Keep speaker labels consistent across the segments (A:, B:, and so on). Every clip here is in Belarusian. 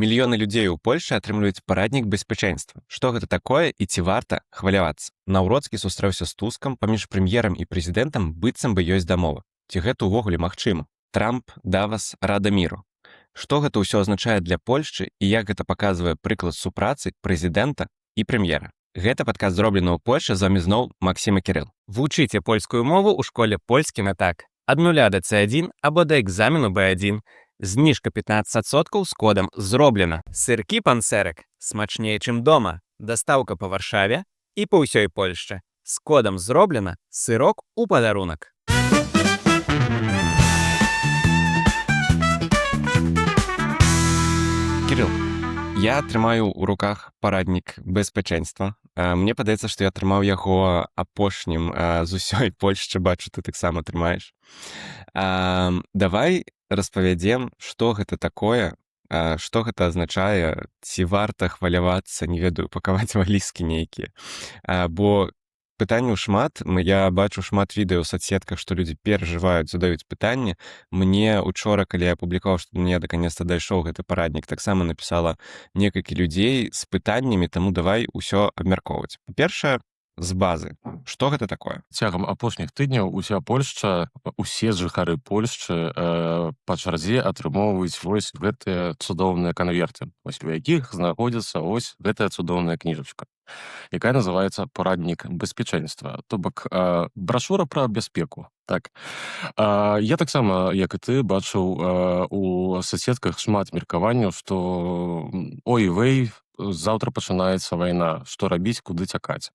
A: Мільёны людзей у Польшы атрымліваюць параднік беспячэнства. Што гэта такое і ці варта хвалявацца? Наўродскі сустрэўся з Тускам, паміж прэм'ерам і прэзідэнтам быццам бы ёсць дамова. Ці гэта ўвогуле магчыма? Трамп, Давас, Рада міру. Што гэта ўсё азначае для Польшчы і як гэта паказвае прыклад супрацы прэзідэнта і прэм'ера? Гэта падкаст зроблены ў Польшчы, з вамі зноў Максім і Кірыл.
B: Вучыце польскую мову ў школе польскі на так. Ад 0 да C1 або да экзамену B1. Зніжка 15% з кодам «Зроблена». Сыркі пансэрак смачнее, чым дома. Дастаўка па Варшаве і па ўсёй Польшчы. З кодам «Зроблена» сырок у падарунак.
A: Кірыл, я трымаю ў руках параднік беспячэнства. Мне падаецца, што я трымаў яго апошнім з усёй Польшчы, бачу, ты таксама трымаеш. Давай распавядзем, што гэта такое, што гэта азначае, ці варта хвалявацца, не ведаю, пакаваць валізкі нейкія. Бо пытанняў шмат, я бачу шмат відэо ў соцсетках, што людзі перажываюць, задаюць пытанні. Мне учора, калі я апублікаваў, што мне наконец-то дайшоў гэты параднік, таксама напісала некалькі людзей з пытаннямі, таму давай усё абмяркоўваць. Па-першае, з базы. Што гэта такое?
C: Цягам апошніх тыдняў уся Польшча, усе жыхары Польшчы па чарзе атрымоўваюць вось гэтыя цудоўныя канверты, вось у якіх знаходзіцца вось гэтая цудоўная кніжачка, якая называецца «Параднік беспячэнства», то бок брашура пра бяспеку. Так. Я таксама, як і ты, бачыў у соцсетках шмат меркаванняў, што ой-вэй, заўтра пачынаецца вайна, што рабіць, куды цякаць.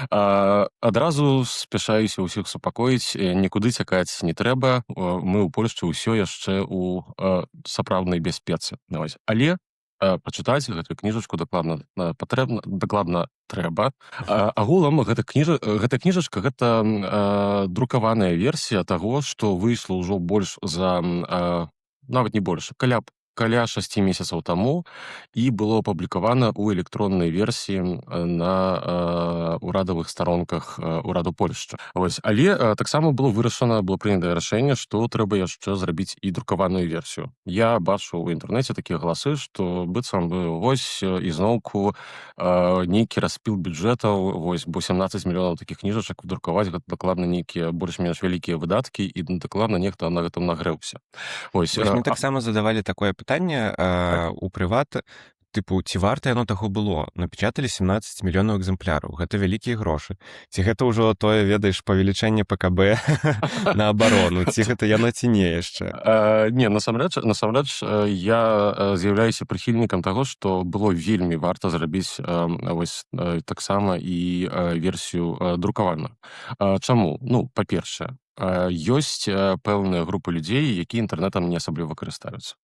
C: Адразу спяшаюся ўсіх супакоіць, нікуды цякаць не трэба, мы ў Польшчы ўсё яшчэ ў сапраўднай бяспецы. Але пачытаць гэтую кніжачку дакладна трэба. Агулам, гэта кніжачка, гэта друкаваная версія таго, што выйшла ўжо больш за, нават не больш, каля 6 месяцаў таму і было апублікавана ў электроннай версіі на ўрадавых старонках ўраду Польшчы. Але таксама было прынятае рашэнне, што трэба яшчэ зрабіць і друкаваную версію. Я бачу ў інтэрнэце такія галасы, што быццам бы вось ізноўку нейкі распіл бюджэтаў, бо 17 мільёнаў такіх кніжачак друкаваць, гэта дакладна нейкія больш-менш вялікія выдаткі, і дакладна нехта на гэтым нагрэўся.
A: Мне таксама задавалі такое пытанне у прыват, тыпу, ці варта яно таго было? Напечаталі 17 мільёнаў экземпляраў. Гэта вялікія грошы. Ці гэта ўжо тое, ведаеш, павелічэнне ПКБ на абарону? Ці гэта яно ці не яшчэ?
C: Не, насамрэч, я з'яўляюся прыхільнікам таго, што было вельмі варта зрабіць таксама і версію друкаваную. Чаму? Па-першае, ёсць пэўныя групы людзей, якія інтэрнэтам не асабліва карыстаюцца.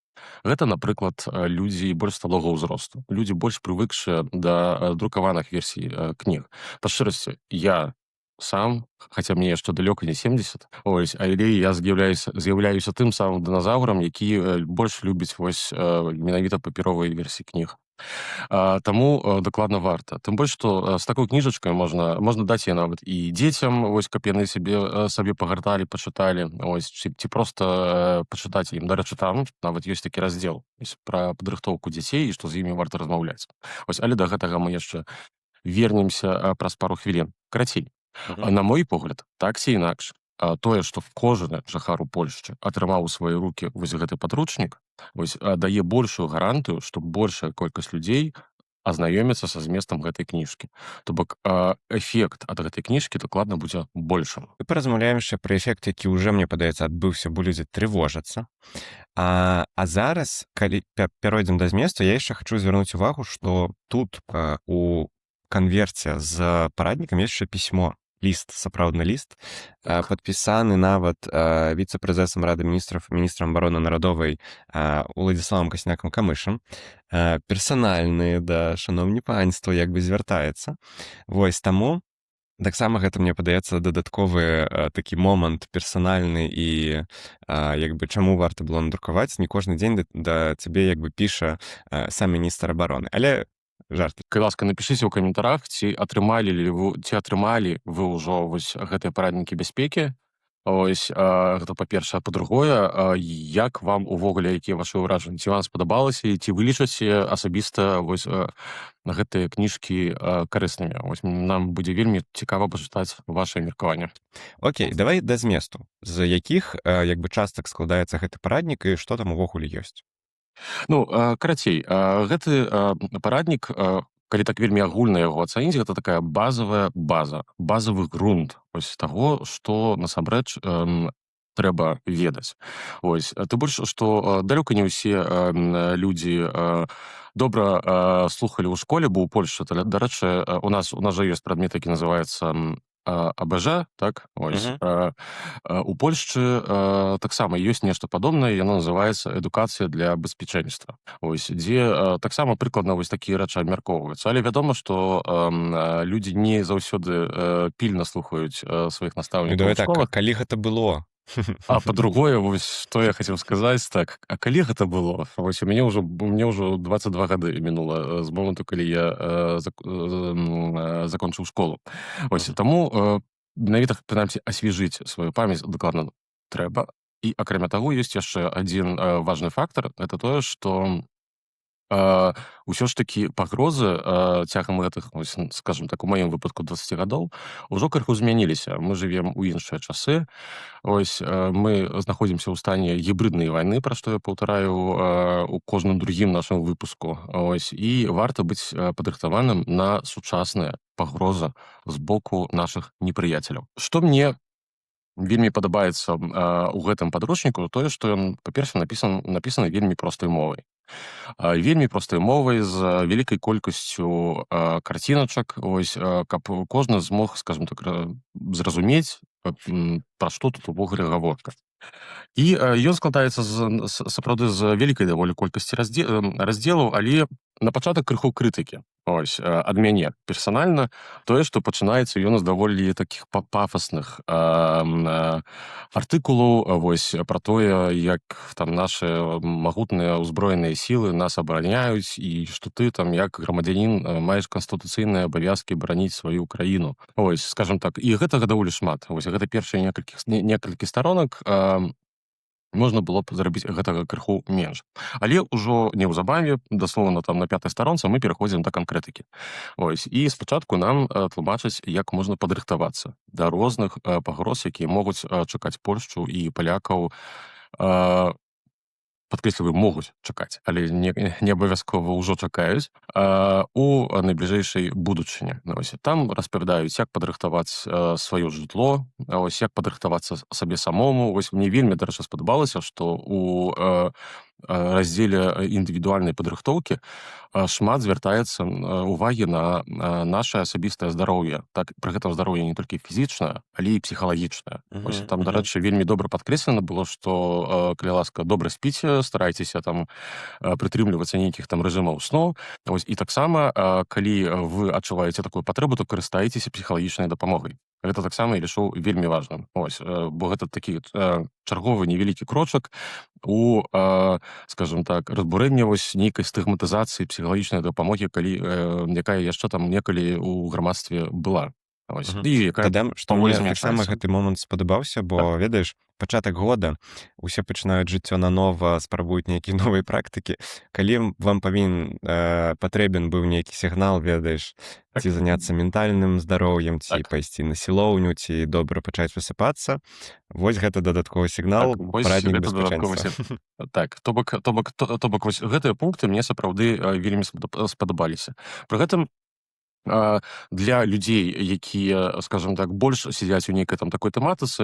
C: Гэта, напрыклад, людзі больш сталога ўзросту, людзі больш прывыкшыя да друкаваных версій кніг. Па шчырасці, я сам, хаця мне яшчэ далёка не 70, але я з'яўляюся тым самым дыназаўрам, які больш любіць менавіта папяровыя версіі кніг. Таму дакладна варта. Тым больш, што з такой кніжачкай можна даць яе нават і дзецям, каб яны сабе пагарталі, пачыталі, ці проста пачытаць ім. Дарэчы, там нават ёсць такі раздзел пра падрыхтоўку дзяцей і што з імі варта размаўляць. Але да гэтага мы яшчэ вернемся праз пару хвілін. Карацей, на мой погляд, так ці інакш, тое, што кожны жыхар у Польшчы атрымаў у свае рукі вось гэты падручнік, дае большую гарантыю, што большая колькасць людзей азнаёміцца са зместам гэтай кніжкі. То бок эфект ад гэтай кніжкі дакладна будзе большым.
A: Мы паразмаўляем яшчэ пра эфект, які ўжо, мне падаецца, адбыўся, бо людзі трывожацца. А зараз, калі пяройдзем да зместу, я яшчэ хачу звярнуць увагу, што тут у канверце з параднікам ёсць яшчэ пісьмо, сапраўдны ліст, падпісаны нават віцэ-прэзэсам Рады міністраў, міністрам абароны нарадовай Уладзіславам Касінякам-Камышам. Персанальны, да шаноўні панства, як бы звяртаецца. Таму таксама гэта, мне падаецца, дадатковы такі момант персанальны і чаму варта было надрукаваць. Не кожны дзень да цябе піша сам міністр абароны. Але жарты.
C: Калі ласка, напішыце ў каментарах, ці атрымалі вы ўжо гэтыя параднікі бяспекі, Ось, гэта па-першае. Па-другое, як вам увогуле, якія вашы ўражанні? Ці вам спадабалася, і ці вы лічыце асабіста вось гэтыя кніжкі карыснымі? Вось нам будзе вельмі цікава пачытаць вашае меркаванне.
A: Окей, давай да зместу. З якіх як бы частак складаецца гэты параднік і што там увогуле ёсць?
C: Ну, карацей, гэты параднік, калі так вельмі агульна яго ацаніць, гэта такая базавая база, базавы грунт вось таго, што насамрэч трэба ведаць. Ось. Тым больш, што далёка не ўсе людзі добра слухалі ў школе, бо ў Польшчы, дарэчы, у нас жа ёсць прадмет, які называецца АБЖ, так? Ось.
A: Мгм.
C: У Польшчы таксама ёсць нешта падобнае, яно называецца адукацыя для беспечэнства. Ось, дзе таксама прыкладна вось такія рэчы абмяркоўваюцца. Але вядома, што людзі не заўсёды пільна слухаюць сваіх
A: Ну,
C: настаўнікаў
A: давай
C: у
A: так,
C: школах.
A: калі гэта было?
C: А па-другое, вось што я хацеў сказаць, так, а калі гэта было? Вось у мяне ўжо 22 гады мінула з моманту, калі я закончыў школу. Ось,
A: Мгм.
C: таму менавіта, прынамсі, асвежыць сваю памяць дакладна трэба. І акрамя таго, ёсць яшчэ адзін важны фактар, гэта тое, што ўсё ж такі пагрозы цягам гэтых, вось, скажам так, у маім выпадку 20 гадоў ужо крыху змяніліся. Мы жывем у іншыя часы. Ось, мы знаходзімся ў стане гібриднай вайны, пра што я паўтараю у кожным другім нашым выпуску. Ось, і варта быць падрыхтаваным на сучасныя пагрозы з боку нашых непрыяцеляў. Што мне вельмі падабаецца у гэтым падручніку, тое, што ён, па-першае, напісаны вельмі простай мовай. Вельмі простай мовай, з вялікай колькасцю карціначак, ось, каб кожны змог, скажам так, зразумець, пра што тут увогуле гаворка. І ён складаецца сапраўды з вялікай даволі колькасці раздзелаў, але на пачатак крыху крытыкі. Ось, ад мяне персанальна тое, што пачынаецца ён з даволі такіх пафасных артыкулаў, вось, пра тое, як там нашы магутныя ўзброеныя сілы нас абараняюць, і што ты там, як грамадзянін, маеш канстытуцыйныя абавязкі бараніць сваю краіну. Ось, скажам так, і гэтага даволі шмат. Вось, гэта першыя некалькі старонак. Можна было б зрабіць гэтага крыху менш. Але ўжо неўзабаве, даслоўна там на 5-й старонцы, мы пераходзім да канкрэтыкі. Ось, і спачатку нам тлумачаць, як можна падрыхтавацца да розных пагроз, якія могуць чакаць Польшчу і палякаў. Падкрэсліваю, могуць чакаць, але не абавязкова ўжо чакаюць у найбліжэйшай будучыні. Ось, там распавядаюць, як падрыхтаваць сваё жытло, ось, як падрыхтавацца сабе самому. Вось, мне вельмі, дарэчы, спадабалася, што у раздзеле індывідуальнай падрыхтоўкі шмат звяртаецца увагі на нашае асабістае здароўе. Так, пры гэтым здароўе не толькі фізічнае, але і псіхалагічнае. Ось,
A: Мгм,
C: там,
A: мгм.
C: дарэчы, вельмі добра падкрэслена было, што, калі ласка, добра спіце, старайцеся там прытрымлівацца нейкіх там рэжымаў сну. Ось, і таксама, калі вы адчуваеце такую патрэбу, то карыстаецеся псіхалагічнай дапамогай. Гэта таксама я лічу вельмі важным. Ось, бо гэта такі чарговы невялікі крочак у, скажам так, разбурэнне вось нейкай стыгматызацыі псіхалагічнай дапамогі, якая яшчэ там некалі ў грамадстве была. Ось,
A: Мгм.
C: і якая
A: Дадам, што
C: паволі
A: мне таксама
C: змяншаецца.
A: гэты момант спадабаўся, бо, ведаеш, пачатак года, усе пачынаюць жыццё нанова, спрабуюць нейкія новыя практыкі. Калі вам патрэбен быў нейкі сігнал, ведаеш,
C: Так.
A: ці заняцца ментальным здароўем, ці
C: Так.
A: пайсці на сілоўню, ці добра пачаць высыпацца, вось гэта дадатковы сігнал,
C: Так, вось
A: параднік
C: гэта дадатковы
A: беспачэнства.
C: Так, то бок вось гэтыя пункты мне сапраўды вельмі спадабаліся. Пры гэтым для людзей, якія, скажам так, больш сядзяць у нейкай там такой тэматыцы,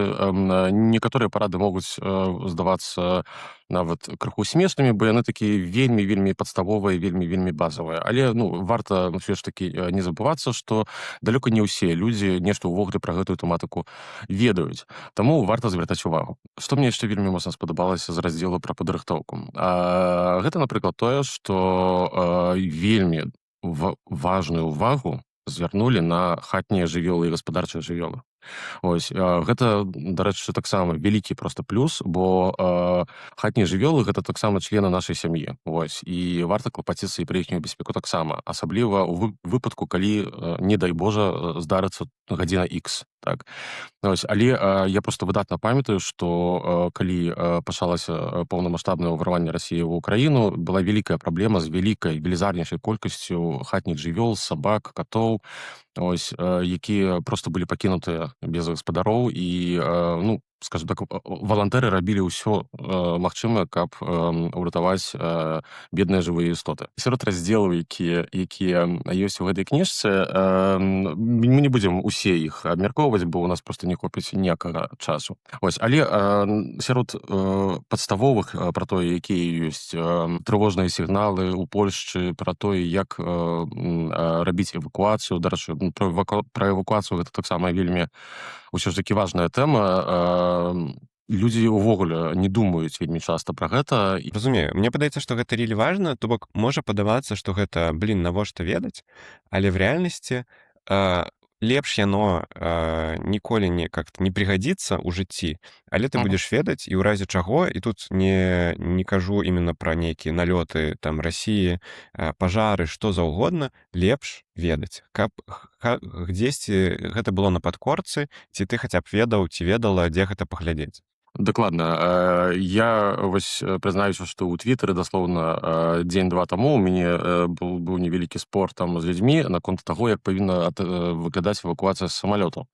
C: некаторыя парады могуць здавацца нават крыху смешнымі, бо яны такія вельмі падставовыя, вельмі базавыя. Але, ну, варта ўсё ж такі не забывацца, што далёка не ўсе людзі нешта ўвогуле пра гэтую тэматыку ведаюць. Таму варта звяртаць увагу. Што мне яшчэ вельмі моцна спадабалася з раздзелу пра падрыхтоўку? Гэта, напрыклад, тое, што вельмі важную ўвагу звярнулі на хатнія жывёлы і гаспадарчыя жывёлы. Ось, гэта, дарэчы, таксама вялікі проста плюс, бо хатнія жывёлы гэта таксама члены нашай сям'і. Ось, і варта клапаціцца і пра іхнюю бяспеку таксама, асабліва ў выпадку, калі, не дай Божа, здарыцца гадзіна Х. так. Вось, але я просто выдатна памятаю, што калі пачалася паўнамаштабнае ўварванне Расіі ў Украіну, была вялікая праблема з вялікай велізарнейшай колькасцю хатніх жывёл, сабак, катоў, ось, якія просто былі пакінутыя без гаспадароў і ну, скажем так, валантэры рабілі ўсё магчымае, каб уратаваць бедныя жывыя істоты. Сярод раздзелаў, якія ёсць у гэтай кніжцы, мы не будзем усе іх абмяркоўваць, бо ў нас просто не хопіць ніякага часу. Ось, але сярод падставовых пра тое, якія ёсць трывожныя сігналы ў Польшчы, пра тое, як рабіць эвакуацыю. Дарэчы, пра эвакуацыю гэта таксама вельмі ўсё ж такі важная тэма. Людзі ўвогуле не думаюць вельмі часта пра гэта.
A: Разумею, мне падаецца, што гэта рілі важна, то бок можа падавацца, што гэта навошта ведаць, але в рэальнасці лепш яно ніколі не прыгадзіцца ў жыцці, але ты будзеш ведаць і ў разе чаго, і тут не кажу именно пра нейкія налёты там Расіі, пажары, што заўгодна, лепш ведаць, каб дзесьці гэта было на падкорцы, ці ты хаця б ведаў, ці ведала, дзе гэта паглядзець.
C: Дакладна. Я вось прызнаюся, што ў твітары даслоўна дзень-два таму у мяне быў невялікі спор там з людзьмі наконт таго, як павінна выглядаць эвакуацыя з самалётаў.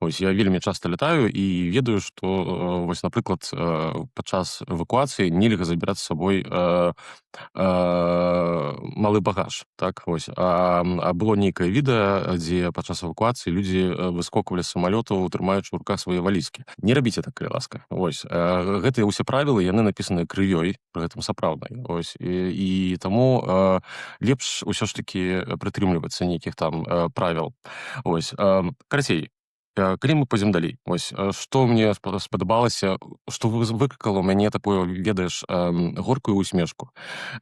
C: Вось я вельмі часта лятаю і ведаю, што вось, напрыклад, падчас эвакуацыі нельга забіраць з сабой малы багаж, так, вось. А было нейкае відэа, дзе падчас эвакуацыі людзі выскоквалі з самалётаў, трымаючы ў руках свае валізкі. Не рабіце так, калі ласка. Вось, гэтыя ўсе правілы, яны напісаны крывёй, пры гэтым сапраўднай. Вось, і таму лепш усё ж такі прытрымлівацца нейкіх там правіл. Вось, карацей, калі мы пойдзем далей, вось, што мне спадабалася, што выклікала ў мяне такую, ведаеш, горкую усмешку.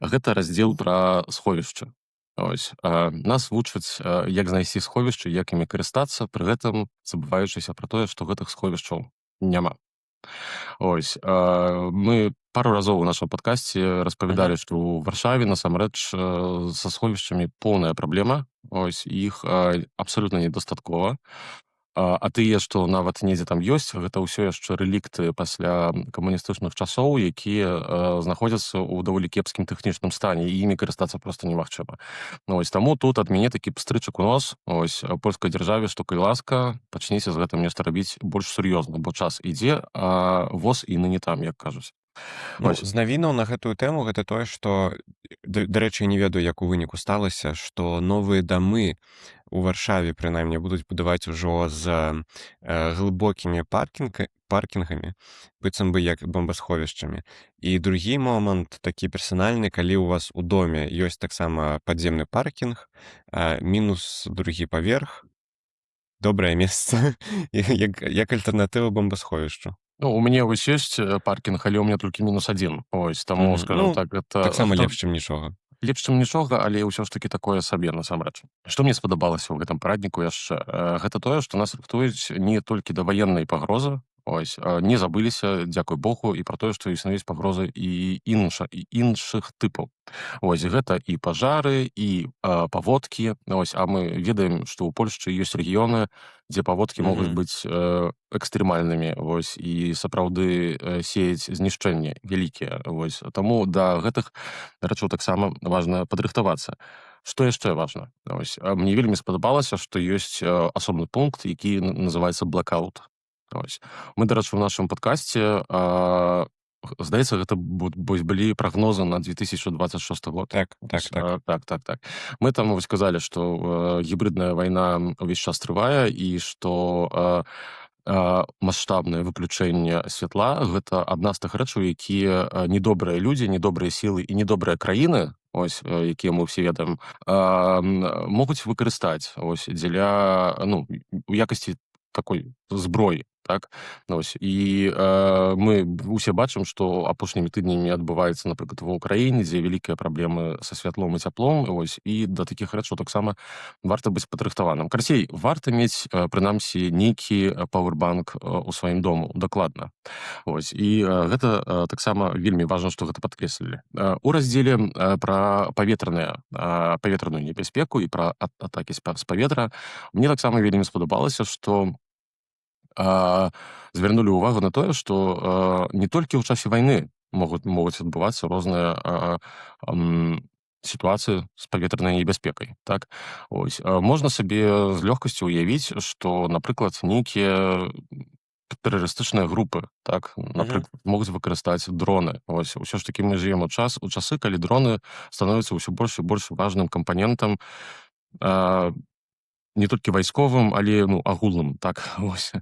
C: Гэта раздзел пра сховішча. Ось, нас вучаць, як знайсці сховішчы, як імі карыстацца, пры гэтым забываючыся пра тое, што гэтых сховішчаў няма. Ось, мы пару разоў у нашым падкасці распавядалі, што ў Варшаве насамрэч са сховішчамі поўная праблема. Ось, іх абсалютна недастаткова. А тыя, што нават недзе там ёсць, гэта ўсё яшчэ рэлікты пасля камуністычных часоў, якія знаходзяцца ў даволі кепскім тэхнічным стане, і імі карыстацца проста немагчыма. Ну, ось, таму тут ад мяне такі пстрычак у нос, ось, польскай дзяржаве, што, калі ласка, пачніце з гэтым нешта рабіць больш сур'ёзна, бо час ідзе, а воз і ныне там, як кажуць.
A: Ну, з навінаў на гэтую тэму гэта тое, што, дарэчы, не ведаю, як у выніку сталася, што новыя дамы у Варшаве, прынамсі, будуць будаваць ужо з глыбокімі паркінгамі, быццам бы як бомбасховішчамі. І другі момант, такі персанальны, калі ў вас у доме ёсць таксама падземны паркінг, мінус другі паверх, добрае месца, як альтэрнатыва бомбасховішчу.
C: Ну, у мяне вось ёсць паркінг, але ў мяне толькі -1. Ось, таму, скажем так, гэта...
A: Таксама лепш, чым нічога.
C: Лепш, чым нічога, але ўсё ж такі такое сабе, насамрэч. Што мне спадабалася ў гэтым парадніку яшчэ? Гэта тое, што нас рыхтуюць не толькі да ваеннай пагрозы, ось, не забыліся, дзякуй Богу, і пра тое, што існуюць пагрозы і іншых тыпаў. Ось, гэта і пажары, і паводкі. Ось, а мы ведаем, што ў Польшчы ёсць рэгіёны, дзе паводкі могуць быць экстрэмальнымі, вось, і сапраўды сеяць знішчэнні вялікія. Вось, таму да гэтых рэчаў таксама важна падрыхтавацца. Што яшчэ важна? Ось, мне вельмі спадабалася, што ёсць асобны пункт, які называецца blackout. Ось. Мы, дарэчы, у нашым падкасці, здаецца, гэта былі прагнозы на 2026 год.
A: Так.
C: Мы там вось казалі, што гібридная вайна ўвесь час трывае, і што маштабнае выключэнне святла — гэта адна з тых рэчаў, якія недобрыя людзі, недобрыя сілы і недобрыя краіны, ось, якія мы ўсе ведаем, могуць выкарыстаць, ось, дзеля, ну, у якасці такой зброі, так? Ось, і мы усе бачым, што апошнімі тыднямі адбываецца, напрыклад, ва Ўкраіне, дзе вялікія праблемы са святлом і цяплом, ось, і да такіх рэчаў таксама варта быць падрыхтаваным. Карацей, варта мець, прынамсі, нейкі пауэрбанк у сваім дому, дакладна. Ось, і гэта таксама вельмі важна, што гэта падкрэслілі. У раздзеле пра паветраную небяспеку і пра атакі з паветра мне таксама вельмі спадабалася, што звярнулі ўвагу на тое, што не толькі ў часе вайны могуць адбывацца розныя сітуацыі з паветранай небяспекай. Так? Ось. Можна сабе з лёгкасцю ўявіць, што, напрыклад, нейкія тэрарыстычныя групы, так, напрыклад, могуць выкарыстаць дроны. Ось. Усё ж такі мы жывем у часы, калі дроны становяцца ўсё больш і больш важным кампанентам не толькі вайсковым, але агулным. Так? Ось.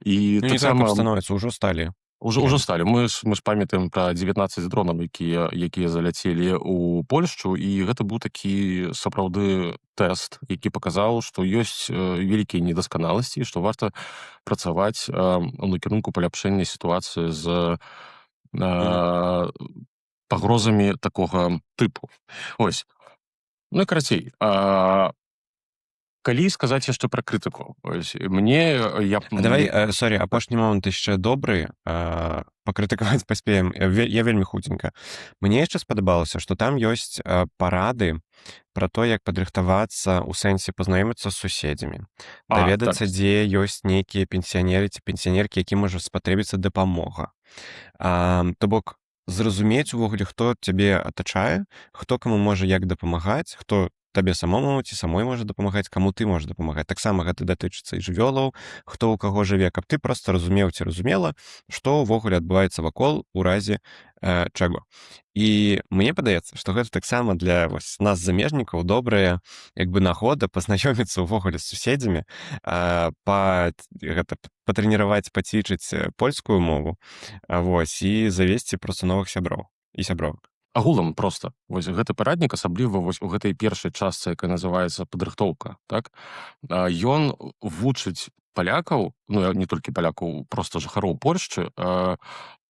C: І
A: Ну, не так
C: таксама
A: становіцца, ўжо сталі.
C: Ужо сталі. Мы ж памятаем пра 19 дронаў, якія заляцелі ў Польшчу, і гэта быў такі сапраўды тэст, які паказаў, што ёсць вялікія недасканаласці, што варта працаваць у накірунку паляпшэння сітуацыі з пагрозамі такога тыпу. Ось. Ну і карацей, калі сказаць яшчэ пра крытыку,
A: Давай, сорі, апошні момант яшчэ добры, пакрытыкаваць паспеем, я вельмі хутенька. Мне яшчэ спадабалася, што там ёсць парады пра то, як падрыхтавацца ў сэнсе пазнаёміцца з суседзямі, даведацца, дзе ёсць нейкія пенсіянеры ці пенсіянеркі, якім можа спатрэбіцца дапамога. То бок, зразумець увогуле, хто цябе атачае, хто каму можа як дапамагаць, хто табе самому ці самой можа дапамагаць, каму ты можаш дапамагаць. Таксама гэта датычыцца і жывёлаў, хто ў каго жыве, каб ты проста разумеў ці разумела, што ўвогуле адбываецца вакол у разе чаго. І мне падаецца, што гэта таксама для нас, замежнікаў, добрая нагода пазнаёміцца ўвогуле з суседзямі, патрэніраваць, пацвічыць польскую мову, і завесці проста новых сяброў і сябровак.
C: Агулам проста. Вось гэты параднік, асабліва вось у гэтай першай частцы, якая называецца падрыхтоўка, так? Ён вучыць палякаў, не толькі палякаў, проста жыхароў Польшчы,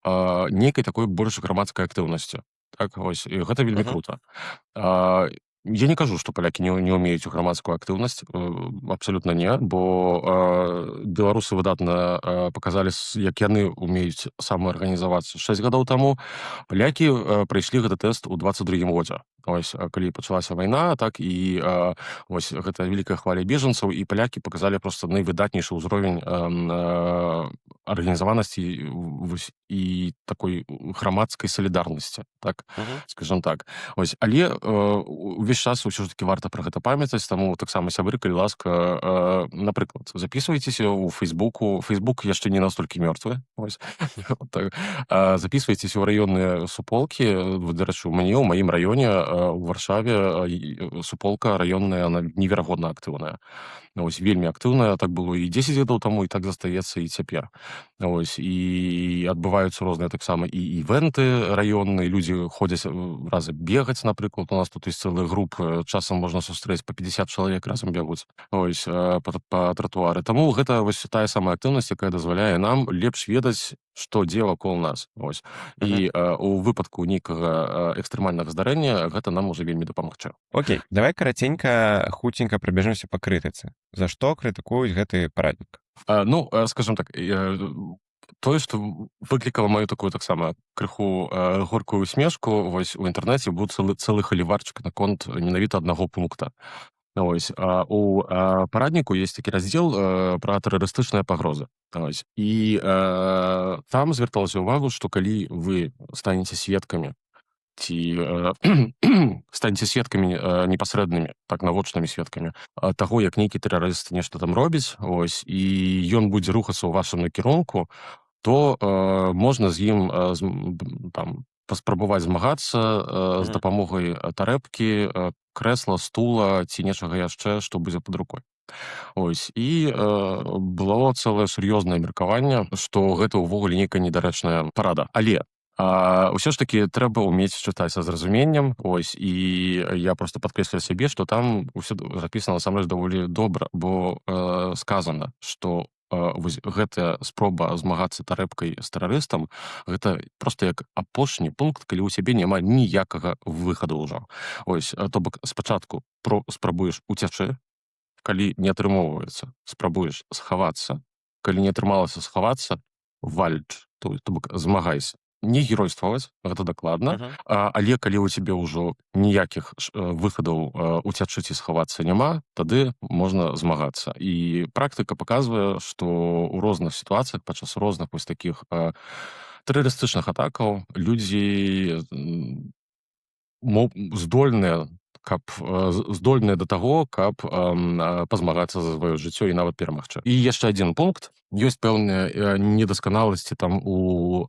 C: нейкай такой больш грамадскай актыўнасці. Так? Ось. І гэта вельмі крута. Я не кажу, што палякі не ўмеюць у грамадскую актыўнасць, абсалютна не, бо беларусы выдатна паказалі, як яны ўмеюць самаарганізавацца 6 гадоў таму. Палякі прайшлі гэты тэст у 22-м годзе. Ось, калі пачалася вайна, так, і ось гэта вялікая хваля бежанцаў, і палякі паказалі проста найвыдатнейшы ўзровень арганізаванасці і такой грамадскай салідарнасці, так, скажам так. Ось, але увесь час ўсё ж такі варта пра гэта памятаць, таму таксама сябры, калі ласка, напрыклад, записывайцеся ў Фейсбуку. Фейсбук яшчэ не настолькі мёртвы. Ось. Записывайцеся ў раённыя суполкі. Дарэчы, у мяне, ў маім раёне, у Варшаве, суполка раённая, она неверагодна актыўная. Ось, вельмі актыўная, так было і 10 гадоў таму, і так застаецца і цяпер. Ось, і адбываюцца розныя таксама і івэнты раённыя, людзі ходзяць разам бегаць, напрыклад, у нас тут ёсць цэлыя групы, часам можна сустрэць па 50 чалавек разам бегуць, ось, па тратуары. Таму гэта вось тая самая актыўнасць, якая дазваляе нам лепш ведаць, што дзе вакол нас. Ось. І у выпадку нейкага экстрэмальнага здарэння гэта нам можа вельмі дапамагчы.
A: Окей, давай караценька, хутенька прабежымся па крытыцы. За што крытыкуюць гэты параднік?
C: Скажем так, тое, што выклікала маю такую таксама крыху горкую усмешку, вось у інтэрнэце быў цэлы халіварчык наконт менавіта аднаго пункта. Ось, у парадніку ёсць такі раздзел пра тэрарыстычныя пагрозы. Ось. І там звярталася ўвагу, што калі вы станеце сведкамі ці станеце сведкамі непасрэднымі, так, навочнымі сведкамі таго, як нейкі тэрарыст нешта там робіць, ось, і ён будзе рухацца ў вашым накірунку, то можна з ім паспрабаваць змагацца з дапамогай тарэбкі, крэсла, стула ці нечага яшчэ, што будзе пад рукой. Ось. І было цэлае сур'ёзнае меркаванне, што гэта ўвогуле нейкая недарэчная парада. Але ўсё ж такі трэба ўмець чытаць са зразуменнем. Ось, і я проста падкрэслю сябе, што там усё запісана насамрэч даволі добра, бо сказана, што вось гэтая спроба змагацца тарэбкай з тэрарыстам, гэта проста як апошні пункт, калі ў цябе няма ніякага выхаду ўжо. Ось, то бок спачатку спрабуеш уцячы, калі не атрымоўваецца, спрабуеш схавацца, калі не атрымалася схавацца, вальч, то бок змагайся. не геройстваваць, гэта дакладна,
B: Мгм.
C: але калі ў цябе ўжо ніякіх выхадаў уцячы ці схавацца няма, тады можна змагацца. І практыка паказвае, што ў розных сітуацыях падчас розных вось такіх тэрарыстычных атакаў людзі здольныя здольныя да таго, каб пазмагацца за сваё жыццё і нават перамагчы. І яшчэ адзін пункт. Ёсць пэўныя недасканаласці там у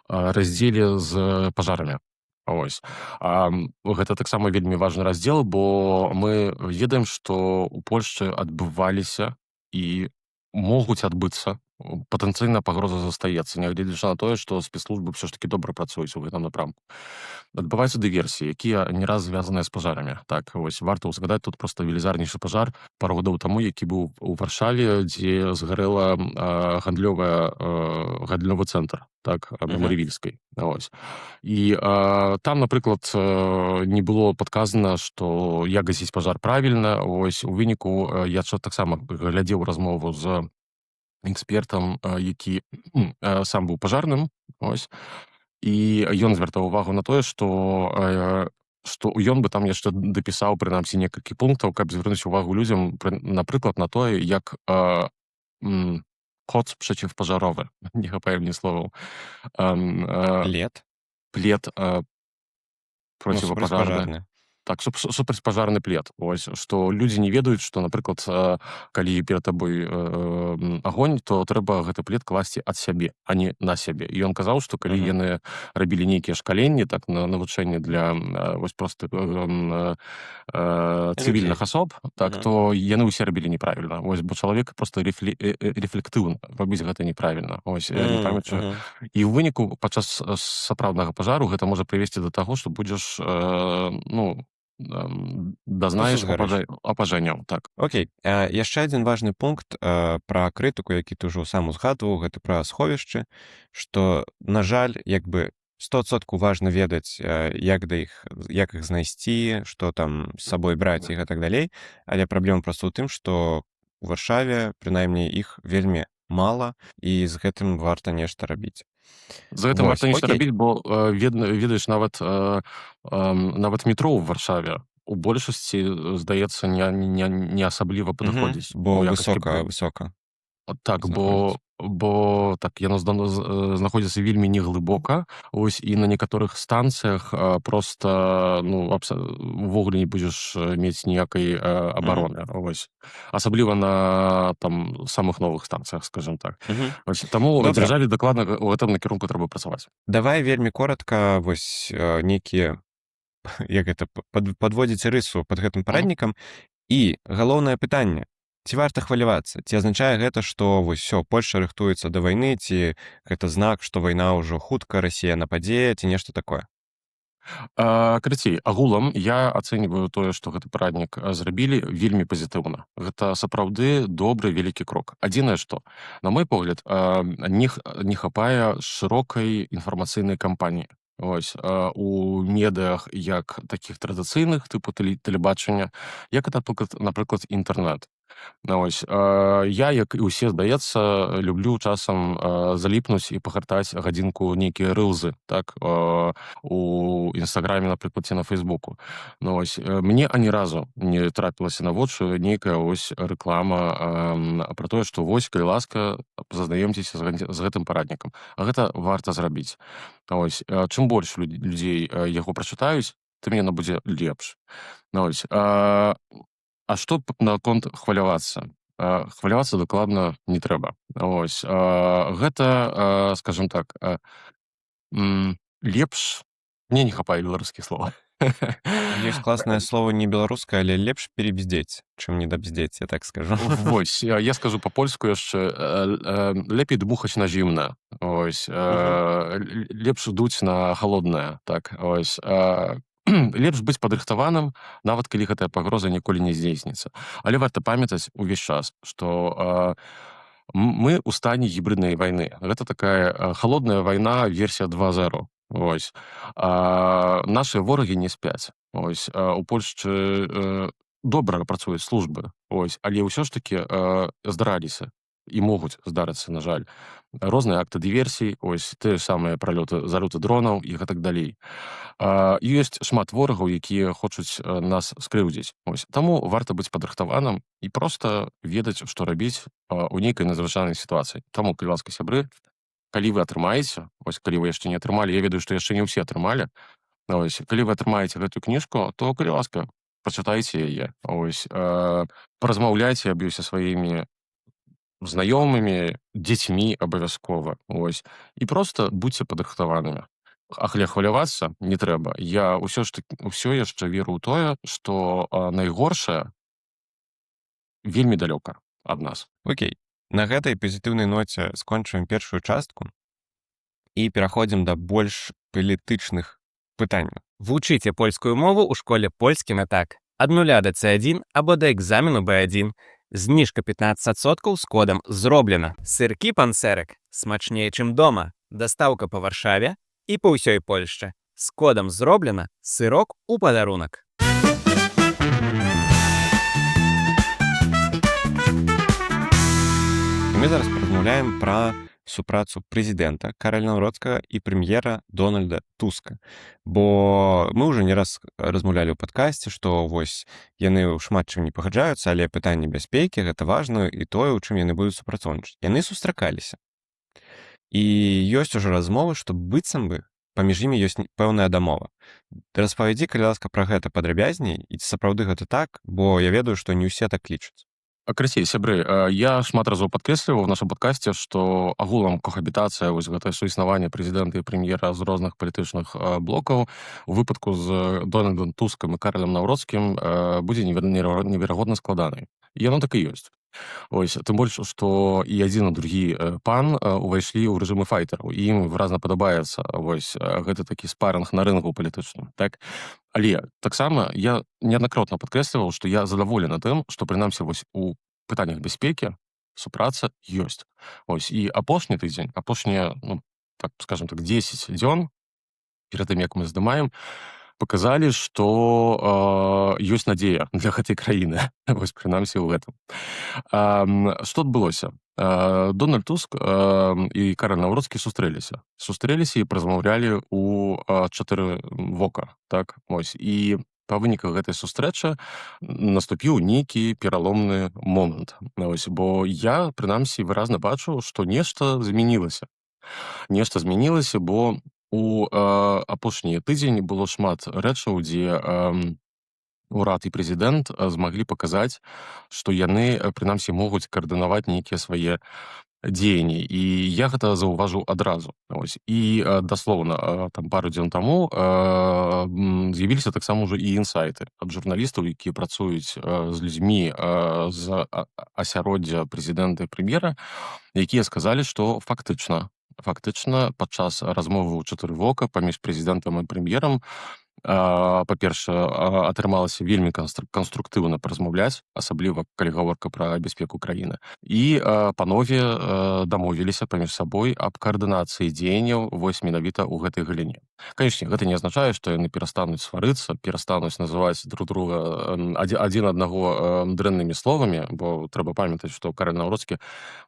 C: раздзеле з пажарамі. Вось. Гэта таксама вельмі важны раздзел, бо мы ведаем, што ў Польшчы адбываліся і могуць адбыцца, патэнцыйная пагроза застаецца, нягледзячы на тое, што спецслужбы ўсё ж такі добра працуюць у гэтым напрамку. Адбываюцца дыверсіі, якія не раз звязаныя з пажарамі. Так, вось варта ўзгадаць тут проста велізарнейшы пажар пару гадоў таму, які быў у Варшаве, дзе згарэла гандлёвы цэнтр, так, на
B: Мгм.
C: Марывільскай. Вось. І там, напрыклад, не было падказана, што як гасіць пажар правільна. Вось у выніку я таксама глядзеў размову з экспертам, які сам быў пажарным. Ось. І ён звяртаў увагу на тое, што ён бы там яшчэ дапісаў прынамсі некалькі пунктаў, каб звярнуць увагу людзям, напрыклад, на тое, як ход przeciwpożarowy, не хапае мне словаў,
A: Лет?
C: плед
A: Ну,
C: проціпапажарны.
A: супрацьпажарны.
C: Так, супрацьпажарны плед. Ось, што людзі не ведаюць, што, напрыклад, калі перад табой агонь, то трэба гэты плед класці ад сябе, а не на сябе. І ён казаў, што калі
B: Мгм.
C: яны рабілі нейкія шкаленні, так, навучэнне для вось проста цывільных
B: Людзей.
C: асоб, так,
B: Мгм.
C: то яны ўсе рабілі неправільна. Вось, бо чалавек проста рэфлектыўна робіць гэта неправільна. Ось, не памятаю.
B: Мгм.
C: І ў выніку падчас сапраўднага пажару гэта можа прывесці да таго, што будзеш,
A: Просто
C: дазнаеш
A: згарэш.
C: апажэнняў, так.
A: Окей. Яшчэ адзін важны пункт пра крытыку, які ты ўжо сам узгадваў, гэта пра сховішчы, што, на жаль, як бы 100% важна ведаць, як іх знайсці, што там з сабой браць і гэтак далей. Але праблема проста ў тым, што у Варшаве, прынаймні, іх вельмі мала, і з гэтым варта нешта рабіць.
C: За гэтым
A: Вось,
C: варта нешта
A: окей.
C: рабіць, бо ведаеш, нават метро ў Варшаве у большасці, здаецца, не асабліва
A: Мгм.
C: падыходзіць
A: Бо
C: у якасці
A: высока
C: Так,
A: знаходзіцца.
C: бо так, яно знаходзіцца вельмі неглыбока. Ось, і на некаторых станцыях проста, увогуле не будзеш мець ніякай
B: Мгм.
C: абароны. Ось. Асабліва на там самых новых станцыях, скажем так.
B: Мгм.
C: Ось, таму
A: Добра.
C: дзяржаве дакладна ў гэтым накірунку трэба працаваць.
A: Давай вельмі коротка вось нейкія як гэта падводзіць рысу пад гэтым параднікам. І галоўнае пытанне: ці варта хвалявацца? Ці азначае гэта, што вось усё, Польшча рыхтуецца да вайны, ці гэта знак, што вайна ўжо хутка, Расія нападзе, ці нешта такое?
C: Карацей, агулам я ацэньваю тое, што гэты параднік зрабілі вельмі пазітыўна. Гэта сапраўды добры вялікі крок. Адзінае што, на мой погляд, не хапае шырокай інфармацыйнай кампаніі. Ось, у медыях як такіх традыцыйных, тыпу тэлебачання, як это, напрыклад, інтэрнэт. Ось, я, як і ўсе, здаецца, люблю часам заліпнуць і пагартаць гадзінку нейкія рылзы, так, у інстаграме, напрыклад, ці на фейсбуку. Ось, мне ані разу не трапілася на вочы нейкая ось рэклама пра тое, што вось, калі ласка, зазнаёмцеся з гэтым параднікам. А гэта варта зрабіць. Ось, чым больш людзей яго прачытаюць, тым яно будзе лепш. Ось, што наконт хвалявацца? Хвалявацца дакладна не трэба. Ось, гэта, скажем так, лепш... Мне не хапае беларускіх слова.
A: Ёсць класнае слово не беларускае, але лепш перебздзець, чым недабздзець, я так скажу.
C: Вось, я скажу па-польску яшчэ, лепей дмухаць на зімнае. Ось,
B: Мгм.
C: лепш дуць на халоднае, так, ось. Лепш быць падрыхтаваным, нават калі гэтая пагроза ніколі не здзейсніцца. Але варта памятаць увесь час, што мы ў стане гібриднай вайны. Гэта такая халодная вайна, версія 2.0. Ось. Нашы ворагі не спяць. Ось, у Польшчы добра працуюць службы, ось, але ўсё ж такі здараліся і могуць здарыцца, на жаль, розныя акты дыверсій, ось тыя ж самыя залёты дронаў і гэтак далей. Ёсць шмат ворагаў, якія хочуць нас скрыўдзіць. Ось таму варта быць падрыхтаваным і проста ведаць, што рабіць у нейкай надзвычайнай сітуацыі. Таму, калі ласка, сябры, калі вы атрымаеце, ось калі вы яшчэ не атрымалі, я ведаю, што яшчэ не ўсе атрымалі, ось калі вы атрымаеце гэтую кніжку, то калі ласка, пачытайце яе, ось паразмаўляйце аб ёй са сваімі знаёмымі, дзецьмі абавязкова, ось і проста будзьце падрыхтаванымі. Але хвалявацца не трэба. Я ўсё яшчэ веру ў тое, што найгоршае вельмі далёка ад нас.
A: Окей. На гэтай пазітыўнай ноце скончваем першую частку і пераходзім да больш палітычных пытанняў.
B: Вучыце польскую мову ў школе польскі на так. Ад 0 да C1 або да экзамену B1. Зніжка 15% з кодам «Зроблена». Сыркі пансерык смачнее, чым дома. Дастаўка па Варшаве і па ўсёй Польшчы. З кодам «Зроблена» сырок у падарунак.
A: Мы зараз паразмаўляем пра супрацу прэзідэнта Караля Навроцкага і прэм'ера Дональда Туска. Бо мы ўжо не раз размаўлялі ў падкасці, што вось яны ў шмат чым не пагаджаюцца, але пытанне бяспекі гэта важна і тое, у чым яны будуць супрацоўнічаць. Яны сустракаліся. І ёсць ужо размовы, што быццам бы паміж імі ёсць пэўная дамова. Распавядзі, калі ласка, пра гэта падрабязней, і ці сапраўды гэта так, бо я ведаю, што не ўсе так лічаць.
C: Красей, сябры, я шмат разоў падкрэсліваў у нашым падкасці, што агулам кохабітацыя, вось гэтае суіснаванне прэзідэнта і прэм'ера з розных палітычных блокаў у выпадку з Дональдам Тускам і Каралем Навроцкім будзе неверагодна складанай. І яно так і ёсць. Ось, тым больш, што і адзін і другі пан увайшлі ў рэжымы файтараў, і ім выразна падабаецца вось гэты такі спарынг на рынгу палітычным, так? Але таксама я неаднакратна падкрэсліваў, што я задаволены тым, што прынамсі вось у пытаннях бяспекі супраца ёсць. Ось, і апошні тыдзень, апошнія, так скажем так, 10 дзён перад тым, як мы здымаем, паказалі, што ёсць надзея для гэтай краіны. Вось прынамсі ў гэтым. Што адбылося? Дональд Туск і Караль Навроцкі сустрэліся і празмаўлялі ў 4 вока, так? Ось, і па выніках гэтай сустрэчы наступіў нейкі пераломны момант. Ось, бо я, прынамсі, выразна бачу, што нешта змянілася. Бо у апошні тыдзень было шмат рэчаў, дзе урад і прэзідэнт змаглі паказаць, што яны, прынамсі, могуць каардынаваць нейкія свае дзеянні. І я гэта заўважыў адразу. Ось. І даслоўна, там пару дзён таму з'явіліся таксама ўжо і інсайты ад журналістаў, якія працуюць з людзьмі з асяроддзя прэзідэнта і прэм'ера, якія сказалі, што фактычна падчас размовы ў 4 вока паміж прэзідэнтам і прэм'ерам па-першае, атрымалася вельмі канструктыўна паразмаўляць, асабліва калі гаворка пра бяспеку краіны. І панове дамовіліся паміж сабой аб каардынацыі дзеянняў вось менавіта ў гэтай галіне. Канечне, гэта не азначае, што яны перастануць сварыцца, перастануць называць друг друга адзін аднаго дрэннымі словамі, бо трэба памятаць, што Караль Навроцкі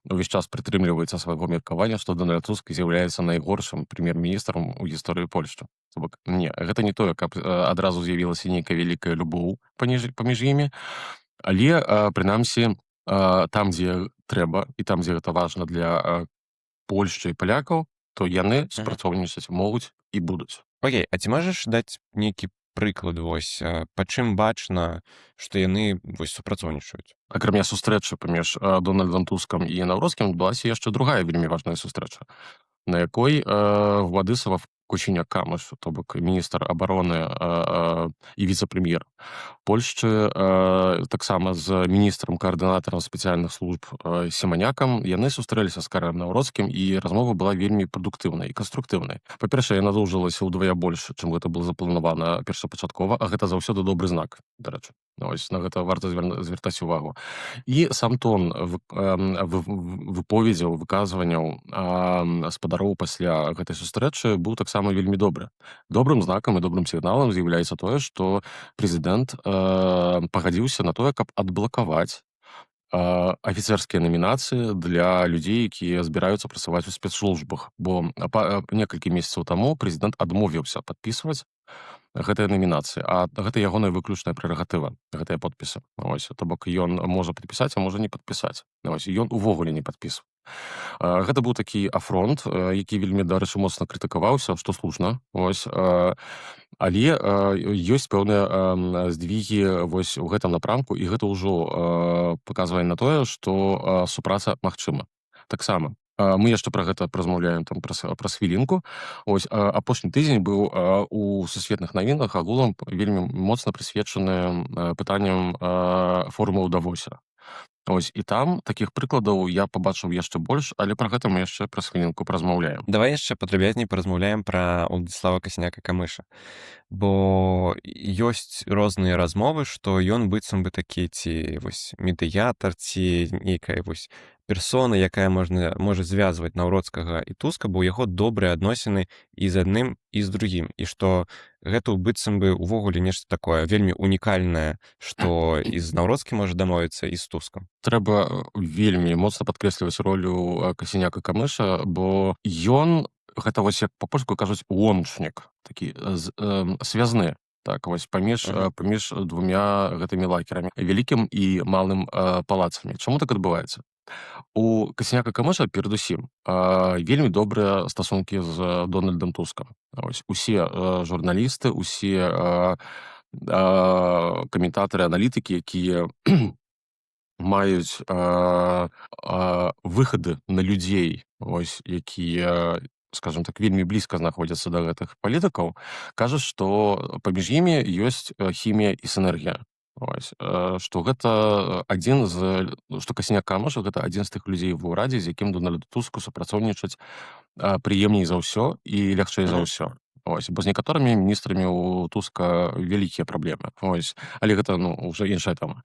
C: увесь час прытрымліваецца свайго меркавання, што Дональд Туск з'яўляецца найгоршым прэм'ер-міністрам у гісторыі Польшчы. Не, гэта не тое, каб адразу з'явілася нейкая вялікая любоў паміж імі, але, прынамсі, там, дзе трэба, і там, дзе гэта важна для Польшчы і палякаў, то яны супрацоўнічаць могуць і будуць.
A: Окей, а ці можаш даць нейкі прыклад, вось, па чым бачна, што яны вось супрацоўнічаюць?
C: Акрамя сустрэчы паміж Дональдам Тускам і Навроцкім адбылася яшчэ другая вельмі важная сустрэча, на якой Владислав Коченяк-Камыш, то бок міністр абароны і віцэ-прэм'ер Польшчы, таксама з міністрам-каардынатарам спецыяльных служб Семанякам, яны сустрэліся з Каралем Навроцкім, і размова была вельмі прадуктыўнай і канструктыўнай. Па-першае, яна доўжылася ўдвая больш, чым гэта было запланавана першапачаткова, а гэта заўсёды добры знак, дарэчы. Ось, на гэта варта звяртаць увагу. І сам тон выповедзяў, выказванняў спадароў пасля гэтай сустрэчы быў таксама вельмі добры. Добрым знакам і добрым сігналам з'яўляецца тое, што прэзідэнт пагадзіўся на тое, каб адблакаваць афіцэрскія намінацыі для людзей, якія збіраюцца працаваць у спецслужбах. Бо некалькі месяцаў таму прэзідэнт адмовіўся падпісваць гэтыя намінацыі, а гэта ягоная выключная прэрагатыва, гэтыя подпісы. Вось, то бок ён можа падпісаць, а можа не падпісаць. Вось, ён увогуле не падпісваў. Гэта быў такі афронт, які вельмі, дарэчы, моцна крытыкаваўся, што слушна. Вось, але ёсць пэўныя здвігі вось у гэтым напрамку, і гэта ўжо паказвае на тое, што супраца магчыма. Таксама мы яшчэ пра гэта паразмаўляем там праз хвілінку. Ось, апошні тыдзень быў у сусветных навінах агулам вельмі моцна прысвечаны пытанням форума ў Давосе. Ось, і там такіх прыкладаў я пабачыў яшчэ больш, але пра гэта мы яшчэ праз хвілінку паразмаўляем.
A: Давай яшчэ падрабязней паразмаўляем пра Уладзіслава Касіняка-Камыша. Бо ёсць розныя размовы, што ён быццам бы такі ці вось медыятар, ці нейкая вось персона, якая можа звязваць Наўроцкага і Туска, бо ў яго добрыя адносіны і з адным, і з другім. І што гэта быццам бы ўвогуле нешта такое вельмі унікальнае, што і з Наўроцкім можа дамовіцца, і з Тускам.
C: Трэба вельмі моцна падкрэсліваць ролю Касіняка-Камыша, бо ён, гэта вось як па-польску кажуць, ломчнік, такі связны. Так, вось паміж двумя гэтымі лакерамі, вялікім і малым палацамі. Чаму так адбываецца? У Касіняка-Камыша перадусім вельмі добрыя стасункі з Дональдам Тускам. Ось, усе журналісты, усе каментатары, аналітыкі, якія маюць выхады на людзей, ось, якія, скажем так, вельмі блізка знаходзяцца да гэтых палітыкаў, кажуць, што паміж імі ёсць хімія і сінергія. Ось, што гэта што Касіняк-Камыш гэта адзін з тых людзей ва ўрадзе, з якім Дональду Туску супрацоўнічаць прыемней за ўсё і лягчэй за ўсё. Ось, бо з некаторымі міністрамі у Туска вялікія праблемы. Ось, але гэта ўжо іншая тэма.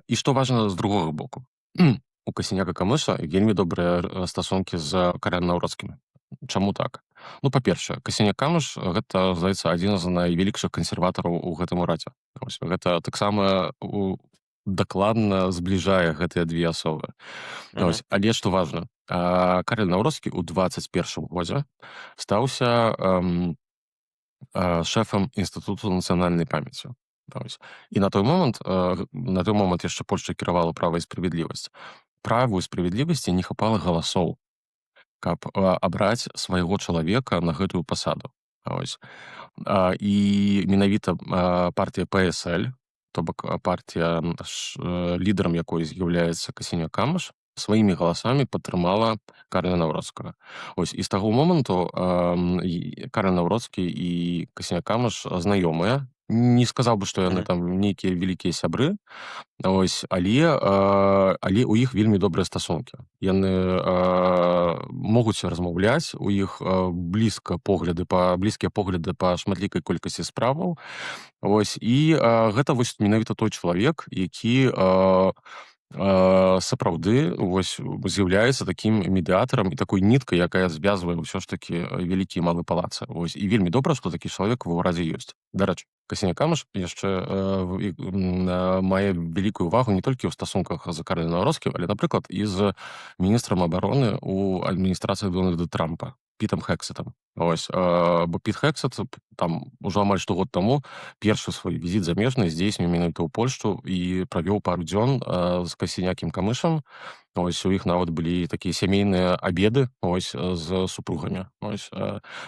C: І што важна з другога боку. У Касіняка-Камыша вельмі добрыя стасункі з Карэлем Наўроцкім. Чаму так? Па-першае, Касіняк-Камыш гэта, здаецца, адзін з найвялікшых кансерватараў у гэтым урадзе. Ось, гэта таксама дакладна збліжае гэтыя две асобы. Ось, але што важна, Карэль Наўроцкі ў 21 годзе стаўся шэфам Інстытуту нацыянальнай памяці. І на той момант яшчэ Польшча кіравала права і справядлівасць. Праву і справядлівасці не хапала галасоў, каб абраць свайго чалавека на гэтую пасаду. Ось. І менавіта партія ПСЛ, то бок партія, лідарам якой з'яўляецца Касіняк-Камыш, сваімі галасамі падтрымала Карэля Наўроцкага. Ось, і з таго моманту Карэль Наўроцкі і Касіняк-Камыш знаёмыя. Не сказаў бы, што яны там нейкія вялікія сябры, ось, але у іх вельмі добрыя стасункі. Яны могуць размаўляць, у іх блізкія погляды па шматлікай колькасці справаў. Ось, і гэта вось менавіта той чалавек, які сапраўды вось з'яўляецца такім медыятарам і такой ніткай, якая звязвае ўсё ж такі вялікі і малы палацы. Ось, і вельмі добра, што такі чалавек ва ўрадзе ёсць. Дарэчы, Касіняк-Камыш яшчэ мае вялікую ўвагу не толькі ў стасунках з Карэлем Наўроцкім, але, напрыклад, і з міністрам абароны ў адміністрацыі Дональда Трампа, Пітам Хексетам. Ось, бо Піт Хексет там ужо амаль што год таму першы свой візіт замежны здзейсніў менавіта ў Польшчу і правёў пару дзён з Касінякам-Камышам. Ось, у іх нават былі такія сямейныя абеды, ось, з супругамі. Ось,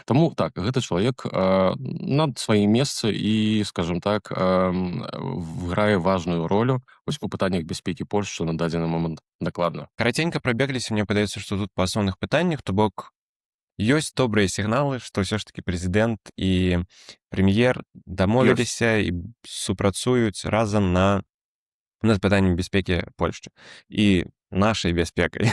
C: таму так, гэты чалавек на сваім месцы і, скажем так, грае важную ролю вось у пытаннях бяспекі Польшчы на дадзены момант дакладна.
A: Караценька прабегліся, мне падаецца, што тут па асноўных пытаннях, то бок ёсць добрыя сігналы, што ўсё ж такі прэзідэнт і прэм'ер дамовіліся і супрацуюць разам над пытаннем бяспекі Польшчы і нашай бяспекай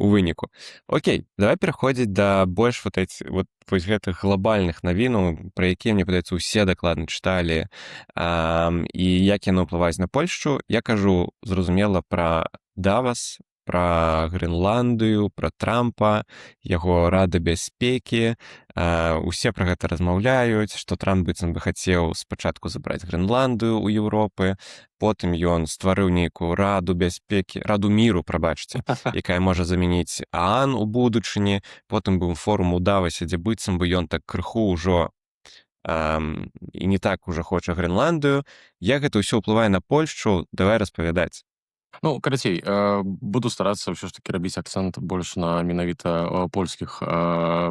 A: у выніку. Окей, давай пераходзіць да больш вось гэтых глобальных навінаў, пра якія, мне падаецца, усе дакладна чыталі, і як яны ўплываюць на Польшчу. Я кажу, зразумела, пра Давос, пра Грэнландыю, пра Трампа, яго рада бяспекі. Усе пра гэта размаўляюць, што Трамп быццам бы хацеў спачатку забраць Грэнландыю ў Еўропы, потым ён стварыў нейкую раду бяспекі, раду міру, прабачце, якая можа замяніць ААН у будучыні. Потым быў форум у Давасе, дзе быццам бы ён так крыху ўжо і не так уже хоча Грэнландыю. Як гэта ўсё ўплывае на Польшчу, давай распавядаць.
C: Ну, карацей, буду старацца ўсё ж такі рабіць акцэнт больш на менавіта польскіх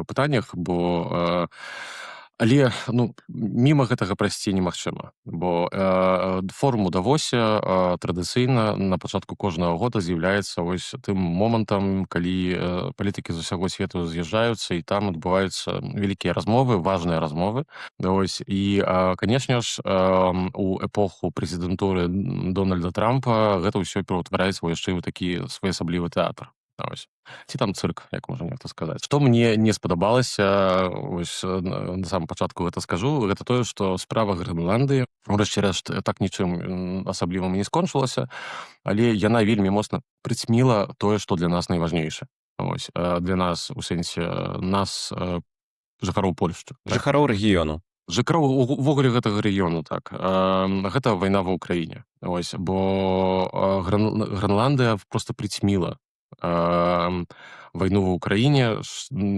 C: пытаннях, бо але ну міма гэтага прайсці немагчыма, бо форум у Давосе традыцыйна на пачатку кожнага года з'яўляецца вось тым момантам, калі палітыкі з усяго свету з'язджаюцца і там адбываюцца вялікія размовы, важныя размовы. Ось і канешне ж у эпоху прэзідэнтуры Дональда Трампа гэта ўсё пераўтвараецца ў яшчэ ў такі своеасаблівы тэатр. Ось. Ці там цырк, як можна нехта сказаць. Што мне не спадабалася, ось на самым пачатку гэта скажу, гэта тое, што справа Грэнландыі, урэшце рэшт, так нічым асаблівым не скончылася, але яна вельмі моцна прыцьміла тое, што для нас найважнейшае. Ось. Для нас, у сэнсе, нас, жыхароў Польшчы.
A: Жыхароў рэгіёну.
C: Жыхароў увогуле гэтага рэгіёну, так. Гэта вайна ва ўкраіне. Ось. Бо Грэнландыя проста прыцьміла вайну ва ўкраіне,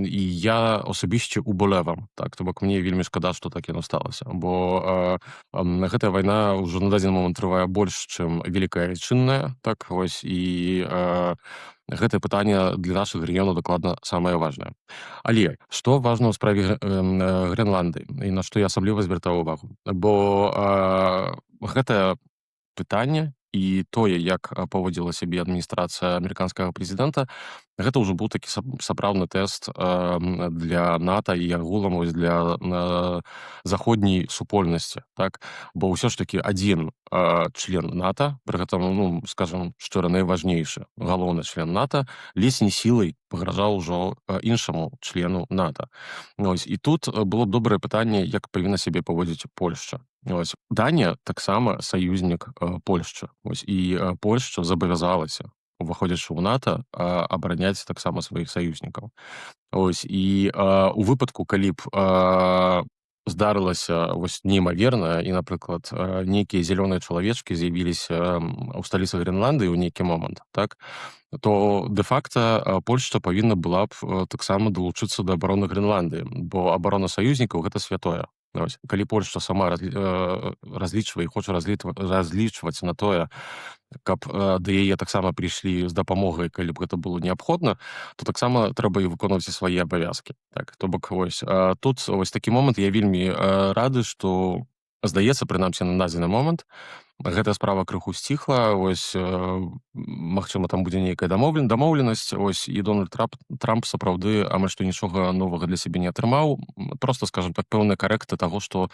C: і я асабісце уболевам, так, то бок мне вельмі шкада, што так яно сталася, бо гэтая вайна ўжо на дадзены момант трывае больш, чым Вялікая Айчынная, так, вось, і гэтае пытанне для нашых рэгіёнаў дакладна самае важнае. Але што важна ў справе Грэнландыі, і на што я асабліва звяртаў увагу, бо гэтае пытанне і тое, як паводзіла сябе адміністрацыя амерыканскага прэзідэнта, гэта ўжо быў такі сапраўдны тэст для НАТО і агулам вось для заходняй супольнасці, так? Бо ўсё ж такі адзін член НАТО, пры гэтым, ну, скажам шчыра, найважнейшы, галоўны член НАТО, ледзь не сілай пагражаў ужо іншаму члену НАТО. Ось. І тут было б добрае пытанне, як павінна сябе паводзіць Польшча. Ось. Данія таксама саюзнік Польшчы. Ось. І Польшча забавязалася, уваходзячы ў НАТО, абараняць таксама сваіх саюзнікаў. Ось. І у выпадку, калі б здарылася вось неймаверна, і, напрыклад, нейкія зялёныя чалавечкі з'явіліся ў сталіцы Грэнландыі ў нейкі момант, так, то дэ-факта Польшча павінна была б таксама далучыцца да абароны Грэнландыі, бо абарона саюзнікаў гэта святое. Ось. Калі Польшча сама разлічвае і хоча разлічваць на тое, каб да яе таксама прыйшлі з дапамогай, калі б гэта было неабходна, то таксама трэба і выконваць свае абавязкі. Так, то бок вось тут вось такі момант я вельмі рады, што здаецца, прынамсі на дадзены момант, гэтая справа крыху сціхла, ось магчыма там будзе нейкая дамоўленасць, ось, і Дональд Трамп сапраўды амаль што нічога новага для сябе не атрымаў, просто, скажем так, пэўныя карэкты таго, што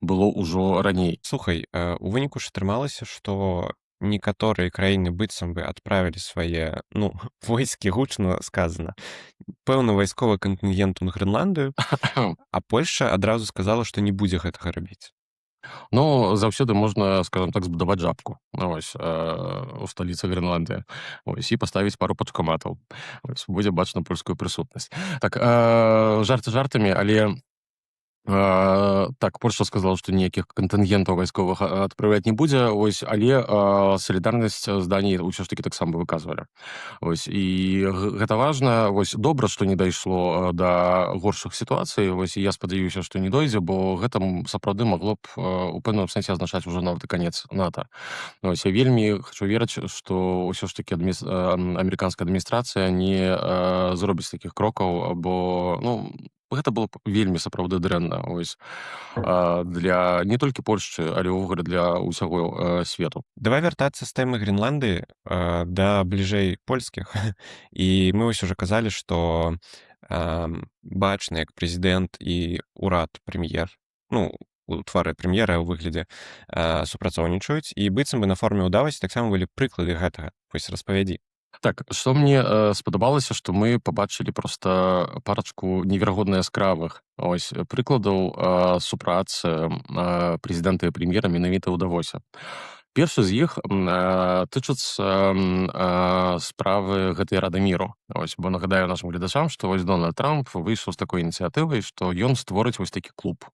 C: было ўжо раней.
A: Слухай, у выніку ж атрымалася, што некаторыя краіны быццам бы адправілі свае, ну, войскі, гучна сказана, пэўны вайсковы кантынгент у Грэнландыю, а Польшча адразу сказала, што не будзе гэтага рабіць.
C: Ну, заўсёды можна, скажем так, збудаваць жабку, ось, у сталіцы Грэнландыі, ось, і паставіць пару пачкаматаў. Ось, будзе бачна польскую прысутнасць. Так, жарты жартамі, але так, Польшча сказала, што ніякіх кантынгентаў вайсковых адпраўляць не будзе, ось, але салідарнасць з Даніяй ўсё ж такі таксама выказвалі. Ось, і гэта важна, ось, добра, што не дайшло да горшых сітуацый, ось, і я спадзяюся, што не дойдзе, бо гэта сапраўды магло б у пэўным сэнсе азначаць ужо нават і канец НАТО. Ось, я вельмі хачу верыць, што ўсё ж такі амерыканская адміністрацыя не зробіць такіх крокаў, бо, ну, гэта было б вельмі сапраўды дрэнна, ось, для не толькі Польшчы, але ўвогуле для ўсяго свету.
A: Давай вяртацца з тэмы Грэнландыі да бліжэй польскіх. І мы вось ужо казалі, што бачна, як прэзідэнт і ўрад прэм'ер, ну, у твары прэм'ера ў выглядзе супрацоўнічаюць, і быццам бы на форуме ў Давасе таксама былі прыклады гэтага. Вось распавядзі.
C: Так, што мне спадабалася, што мы пабачылі проста парачку неверагодна яскравых ось прыкладаў супрацы прэзідэнта і прэм'ера менавіта ў Давосе. Першы з іх тычыцца справы гэтай рады міру. Вось, бо нагадаю нашым гледачам, што вось Дональд Трамп выйшаў з такой ініцыятывай, што ён створыць вось такі клуб.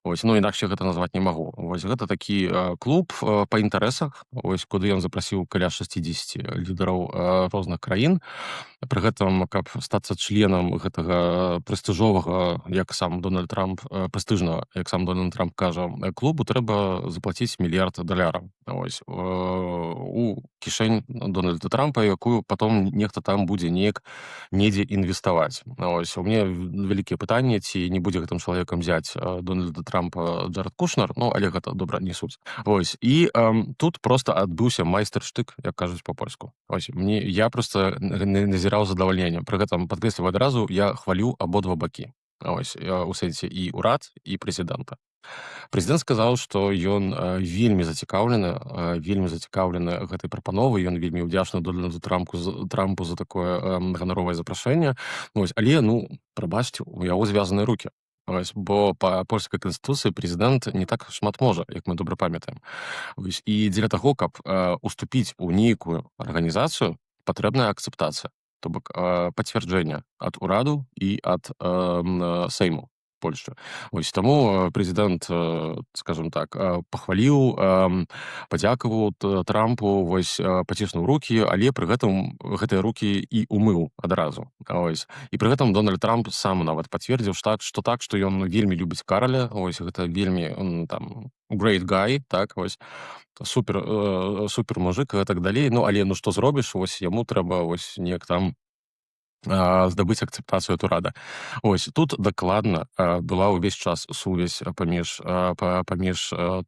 C: Вось, ну інакш я гэта назваць не магу. Вось гэта такі клуб па інтарэсах, вось, куды ён запрасіў каля 60 лідараў розных краін. Пры гэтым, каб стацца членам гэтага прэстыжовага, як сам Дональд Трамп, прэстыжнага, як сам Дональд Трамп кажа, клубу трэба заплаціць $1 мільярд. Вось, у кішэнь Дональда Трампа, якую потом нехта там будзе неяк недзе інвеставаць. Вось, у мяне вялікія пытанні, ці не будзе гэтым чалавекам зяць Дональда Трампа Джаред Кушнер, ну, але гэта добра не суть. Вось, і тут просто адбыўся майстар-штык, як кажуць па-польску. Вось, я просто назіраў задавальненне. Пры гэтым падкрэсліваю адразу, я хвалю абодва бакі. Вось, у сэнсе і ўрад, і прэзідэнта. Прэзідэнт сказаў, што ён вельмі зацікаўлены гэтай прапановай, ён вельмі ўдзячны Дональду Трампу за такое ганаровае запрашэнне. Вось, але, ну, прабачце, у яго звязаныя рукі. Вось, бо па польскай канстытуцыі прэзідэнт не так шмат можа, як мы добра памятаем. Вось, і дзеля таго, каб уступіць у нейкую арганізацыю, патрэбная акцэптацыя, то бок пацвярджэнне ад ураду і ад Сейму Польшчы. Вось, таму прэзідэнт, скажам так, пахваліў, падзякаваў Трампу, вось, паціснуў рукі, але пры гэтым гэтыя рукі і умыў адразу. Вось. І пры гэтым Дональд Трамп сам нават пацвердзіў, што ён вельмі любіць Караля, вось, гэта вельмі там great guy, так, вось, супер мужик і так далей. Ну, але ну што зробіш, вось яму трэба вось неяк там здабыць акцэптацыю ад урада. Вось, тут дакладна была ўвесь час сувязь паміж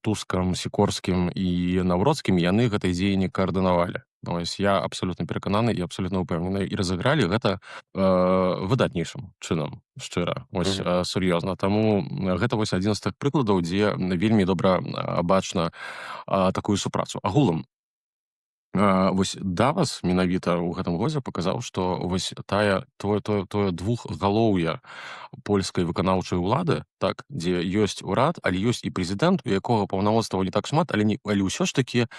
C: Тускам, Сікорскім і Наўродскім, яны гэта дзеянне каардынавалі. Вось, я абсалютна перакананы і абсалютна ўпэўнены. І разыгралі гэта выдатнейшым чынам, шчыра, вось, сур'ёзна. Таму гэта вось адзін з тых прыкладаў, дзе вельмі добра бачна такую супрацу. Агулам, вось Давас менавіта ў гэтым годзе паказаў, што вось тое двухгалоўе польскай выканаўчай улады, так, дзе ёсць урад, але ёсць і прэзідэнт, у якога паўнамоцтваў не так шмат, але ўсё ж такі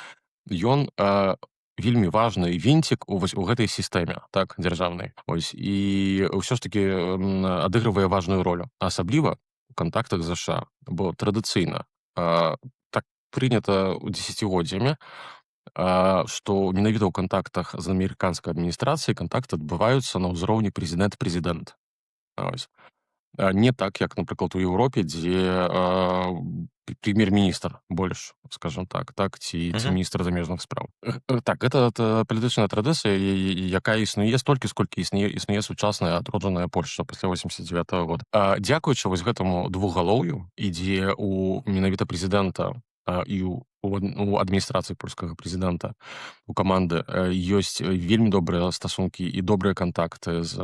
C: ён вельмі важны вінцік у гэтай сістэме, так, дзяржаўнай. Вось, і ўсё ж такі адыгрывае важную ролю, асабліва у кантактах з США, бо традыцыйна так прынята ў дзесяцігоддзямі, што менавіта ў кантактах з амерыканскай адміністрацыяй кантакты адбываюцца на ўзроўні прэзідэнт-прэзідэнт. Вось. Не так, як, напрыклад, у Еўропе, дзе прэм'ер-міністр больш, скажам так, ці міністр замежных спраў. Так, гэта палітычная традыцыя, якая існуе столькі, сколькі існуе сучасная адроджаная Польшча пасля 89-го года. Дзякуючы вось гэтаму двухгалоўю, ідзе у менавіта прэзідэнта і у адміністрацыі польскага прэзідэнта, у каманды ёсць вельмі добрыя стасункі і добрыя кантакты з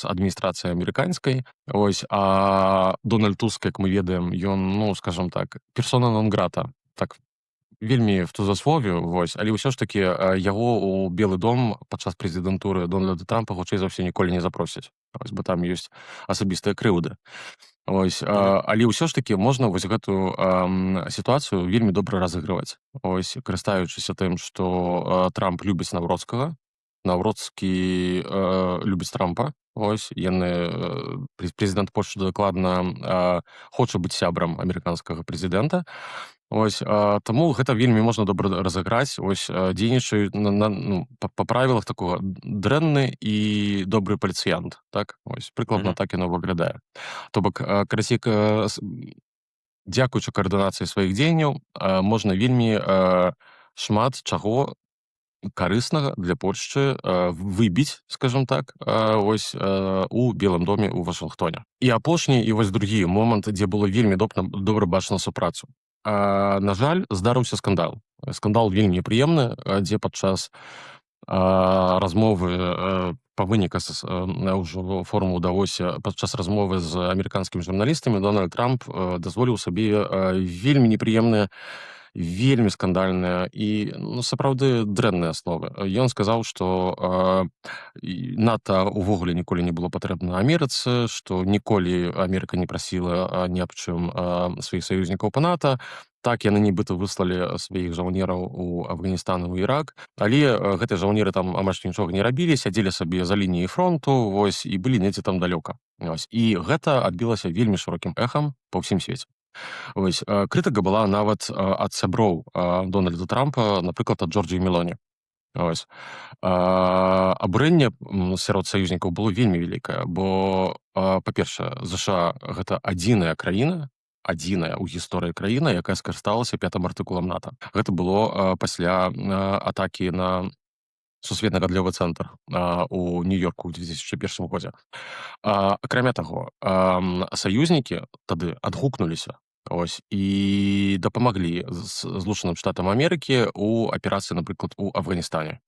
C: адміністрацыяй амерыканскай. Вось, а Дональд Туск, як мы ведаем, ён, ну, скажам так, персона нон-грата, так, вельмі в тузасловію, вось, але ўсё ж такі яго ў Белы дом падчас прэзідэнтуры Дональда Трампа хутчэй за ўсё ніколі не запросяць, вось, бо там ёсць асабістыя крыўды. Вось, але ўсё ж такі можна вось гэтую сітуацыю вельмі добра разыгрываць. Вось, карыстаючыся тым, што Трамп любіць Наўродскага, Наўродскі любіць Трампа. Вось, прэзідэнт Польшчы дакладна хоча быць сябрам амерыканскага прэзідэнта. Вось, таму гэта вельмі можна добра разыграць, вось, дзейнічаюць па правілах такога дрэнны і добры паліцыянт, так? Вось, прыкладна так яно выглядае. То бок, карацей, дзякуючы каардынацыі сваіх дзеянняў, можна вельмі шмат чаго карыснага для Польшчы выбіць, скажам так, вось, у Белым доме ў Вашынгтоне. І апошні, і вось другі момант, дзе было вельмі добра бачна супрацу. На жаль, здарыўся скандал. Скандал вельмі непрыемны, дзе падчас размовы па выніках ўжо форуму ў Давосе, падчас размовы з амерыканскімі журналістамі Дональд Трамп дазволіў сабе вельмі непрыемныя, вельмі скандальныя і, ну, сапраўды дрэнныя словы. Ён сказаў, што НАТО ўвогуле ніколі не было патрэбна Амерыцы, што ніколі Амерыка не прасіла ні аб чым сваіх саюзнікаў па НАТО, так яны нібыта выслалі сваіх жаўнераў у Афганістан, у Ірак, але гэтыя жаўнеры там амаль што нічога не рабілі, сядзелі сабе за лініяй фронту, вось, і былі недзе там далёка. Вось. І гэта адбілася вельмі шырокім эхам па ўсім свеце. Вось, крытыка была нават ад сяброў Дональда Трампа, напрыклад, ад Джорджыі Мелоні. Ось. Абурэнне сярод саюзнікаў было вельмі вялікае, бо, па-першае, ЗША гэта адзіная краіна, адзіная ў гісторыі краіна, якая скарысталася 5-м артыкулам НАТО. Гэта было пасля атакі на сусветны гандлёвы цэнтр у Нью-Йорку ў 2001 годзе. Акрамя таго, саюзнікі тады адгукнуліся, ось, і дапамаглі Злучаным Штатам Амерыкі ў аперацыі, напрыклад, у Афганістане.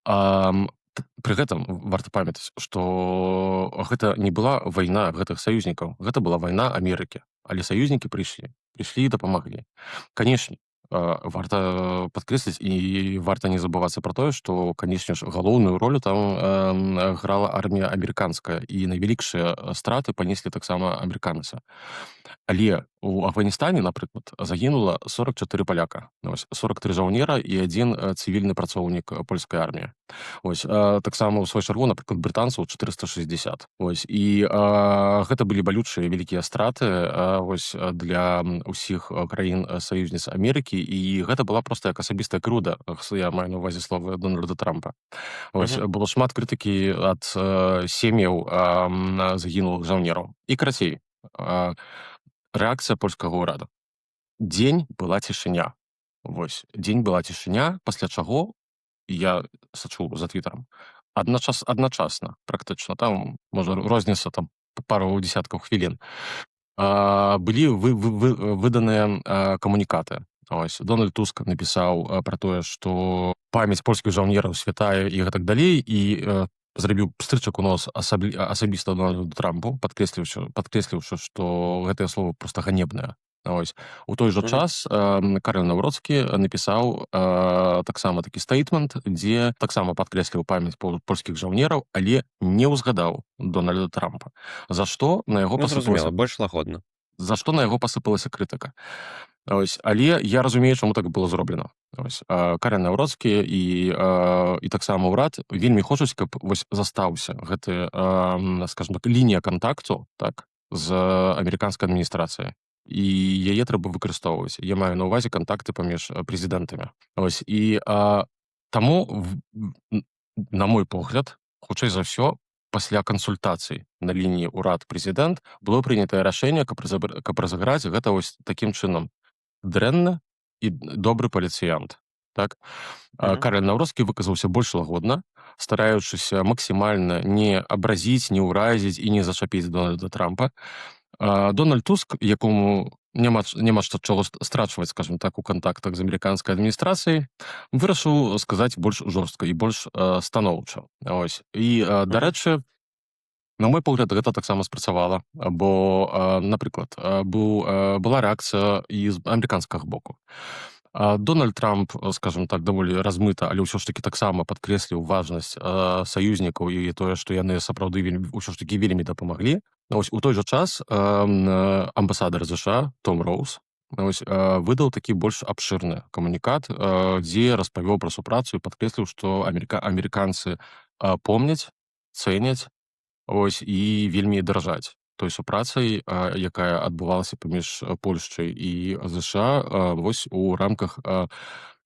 C: Пры гэтым варта памятаць, што гэта не была вайна гэтых саюзнікаў, гэта была вайна Амерыкі, але саюзнікі прыйшлі і дапамаглі. Канешне, варта падкрэсліць і варта не забывацца пра тое, што, канешне ж, галоўную ролю там грала армія амерыканская, і найвялікшыя страты панеслі таксама амерыканцы. Але у Афганістане, напрыклад, загінула 44 паляка, 43 жаўнера і 1 цывільны працоўнік польскай арміі. Ось, таксама ў свой чаргу, напрыклад, брытанцаў 460. Ось, і гэта былі балючыя вялікія страты ось, для ўсіх краін саюзніц Амерыкі, і гэта была проста як асабістая крыўда, я маю на ўвазе словы Дональда Трампа. Ось, было шмат крытыкі ад сем'яў загінулых жаўнераў. І карацей, рэакцыя польскага ўрада. Дзень была цішыня. Вось, дзень была цішыня, пасля чаго я сачу за твітарам. Адначасна, практычна, там, можа, розніца там пару дзесяткаў хвілін, былі выданыя камунікаты. Ось, Дональд Туск напісаў пра тое, што памяць польскіх жаўнераў святая і гэтак далей, і зрабіў пстрычак у нос асабіста Дональду Трампу, падкрэсліўшы, што гэтыя словы проста ганебныя. Ось. У той жа час Карл Навроцкі напісаў таксама такі стейтмент, дзе таксама падкрэсліў памяць польскіх жаўнераў, але не ўзгадаў Дональда Трампа. За што на яго
A: зразумела, больш лагодна.
C: За што на яго пасыпалася крытыка. Ось, але я разумею, чаму так было зроблена. Ось, Карл Навроцкі і таксама ўрад вельмі хочуць, каб вось застаўся гэты, скажем так, лінія кантакту, так, з амерыканскай адміністрацыяй. І яе трэба выкарыстоўваць. Я маю на ўвазе кантакты паміж прэзідэнтамі. Ось, і таму, на мой погляд, хутчэй за ўсё, пасля кансультацый на лініі ўрад-прэзідэнт было прынятае рашэнне, каб разыграць гэта вось такім чынам. Дрэнна і добры паліцыянт. Так? Карл Навроцкі выказаўся больш лагодна, стараючыся максімальна не абразіць, не ўразіць і не зачапіць Дональда Трампа. Дональд Туск, якому няма чаго страчваць, скажем так, у кантактах з амерыканскай адміністрацыяй, вырашыў сказаць больш жорстка і больш станоўча. Ось. І, дарэчы, на мой погляд, гэта таксама спрацавала, бо, напрыклад, была рэакцыя і з амерыканскага боку. Дональд Трамп, скажем так, даволі размыта, але ўсё ж такі таксама падкрэсліў важнасць саюзнікаў і тое, што яны сапраўды ўсё ж такі вельмі дапамаглі. Ось, у той жа час амбасадар ЗША Том Роуз выдаў такі больш абшырны камунікат, дзе распавёў пра супрацу і падкрэсліў, што амерыканцы помняць, цэняць, ось, і вельмі даражаць той супрацай, якая адбывалася паміж Польшчай і ЗША вось у рамках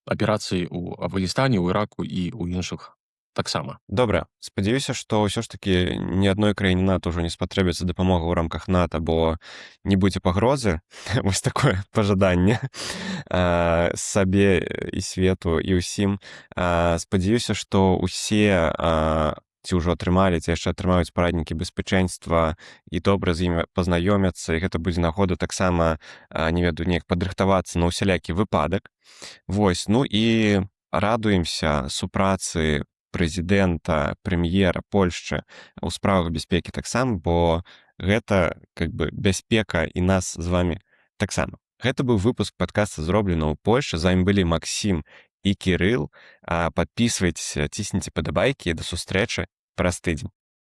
C: аперацый у Афганістане, у Іраку і ў іншых таксама.
A: Добра, спадзяюся, што ўсё ж такі ні адной краіне НАТО ўжо не спатрэбіцца дапамога ў рамках НАТО, бо не будзе пагрозы, вось такое пажаданне сабе і свету і ўсім. Спадзяюся, што ўсе ці ўжо атрымалі, ці яшчэ атрымаюць параднікі беспечэнства і добра з імі пазнаёмяцца, і гэта будзе нагода таксама, не ведаю, неяк падрыхтавацца на ўсялякі выпадак. Вось, ну і радуемся супрацы прэзідэнта, прэм'ера Польшчы ў справах бяспекі таксама, бо гэта как бы бяспека і нас з вамі таксама. Гэта быў выпуск падкаста «Зроблена ў Польшчы». З вамі былі Максім і Кірыл. Падпісвайцеся, цісніце падабайкі. До сустрэчы праз тыдзень.